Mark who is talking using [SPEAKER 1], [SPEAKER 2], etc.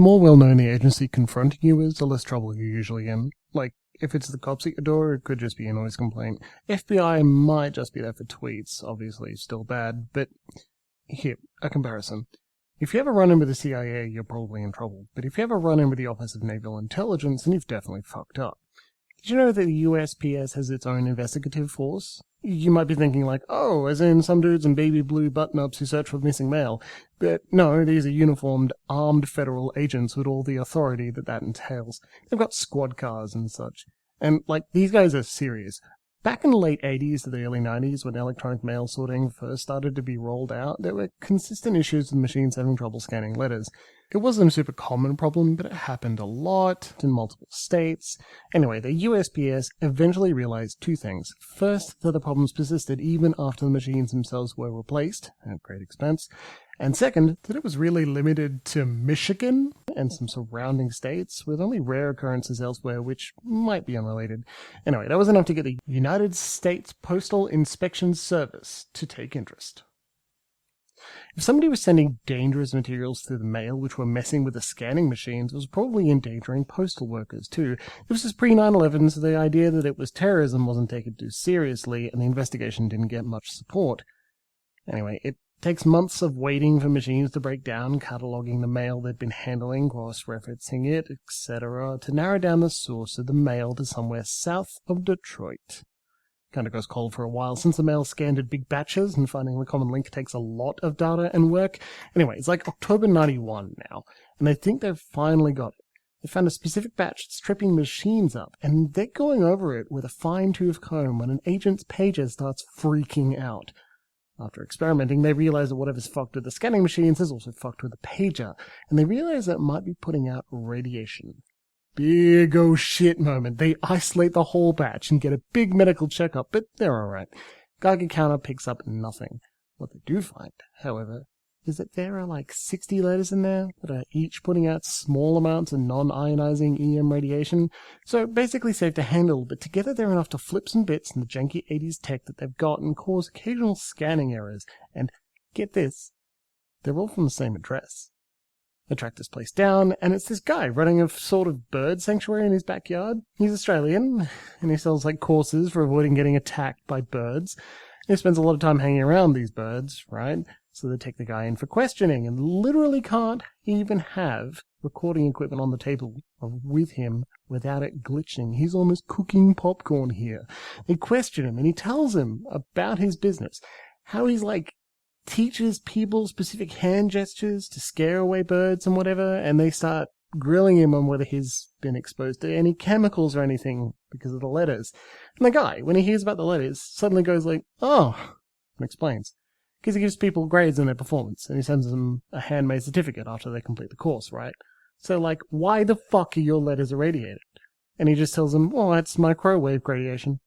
[SPEAKER 1] The more well-known the agency confronting you is, the less trouble you're usually in. Like, if it's the cops at your door, it could just be a noise complaint. FBI might just be there for tweets, obviously still bad, but here, a comparison. If you ever run in with the CIA, you're probably in trouble, but if you ever run in with the Office of Naval Intelligence, then you've definitely fucked up. Did you know that the USPS has its own investigative force? You might be thinking like, oh, as in some dudes in baby blue button-ups who search for missing mail. But no, these are uniformed, armed federal agents with all the authority that entails. They've got squad cars and such. And, like, these guys are serious. Back in the late 80s to the early 90s, when electronic mail sorting first started to be rolled out, there were consistent issues with machines having trouble scanning letters. It wasn't a super common problem, but it happened a lot in multiple states. Anyway, the USPS eventually realized two things. First, that the problems persisted even after the machines themselves were replaced, at great expense. And second, that it was really limited to Michigan and some surrounding states, with only rare occurrences elsewhere, which might be unrelated. Anyway, that was enough to get the United States Postal Inspection Service to take interest. If somebody was sending dangerous materials through the mail which were messing with the scanning machines, it was probably endangering postal workers too. This was pre-9/11, so the idea that it was terrorism wasn't taken too seriously, and the investigation didn't get much support. Anyway, it takes months of waiting for machines to break down, cataloguing the mail they'd been handling, cross-referencing it, etc., to narrow down the source of the mail to somewhere south of Detroit. Kind of goes cold for a while, since the mail scanned in big batches, and finding the common link takes a lot of data and work. Anyway, it's like October 91 now, and they think they've finally got it. They found a specific batch that's tripping machines up, and they're going over it with a fine-tooth comb when an agent's pager starts freaking out. After experimenting, they realize that whatever's fucked with the scanning machines is also fucked with the pager, and they realize that it might be putting out radiation. Big oh shit moment. They isolate the whole batch and get a big medical checkup, but they're alright. Geiger counter picks up nothing. What they do find, however, is that there are like 60 letters in there that are each putting out small amounts of non-ionizing EM radiation, so basically safe to handle, but together they're enough to flip some bits in the janky 80s tech that they've got and cause occasional scanning errors. And get this, they're all from the same address. They track this place down, and it's this guy running a sort of bird sanctuary in his backyard. He's Australian, and he sells like courses for avoiding getting attacked by birds. And he spends a lot of time hanging around these birds, right? So they take the guy in for questioning, and literally can't even have recording equipment on the table with him without it glitching. He's almost cooking popcorn here. They question him, and he tells him about his business, how he's like teaches people specific hand gestures to scare away birds and whatever, and they start grilling him on whether he's been exposed to any chemicals or anything because of the letters. And the guy, when he hears about the letters, suddenly goes like, oh, and explains. Because he gives people grades in their performance, and he sends them a handmade certificate after they complete the course, right? So, like, why the fuck are your letters irradiated? And he just tells them, well, that's microwave radiation.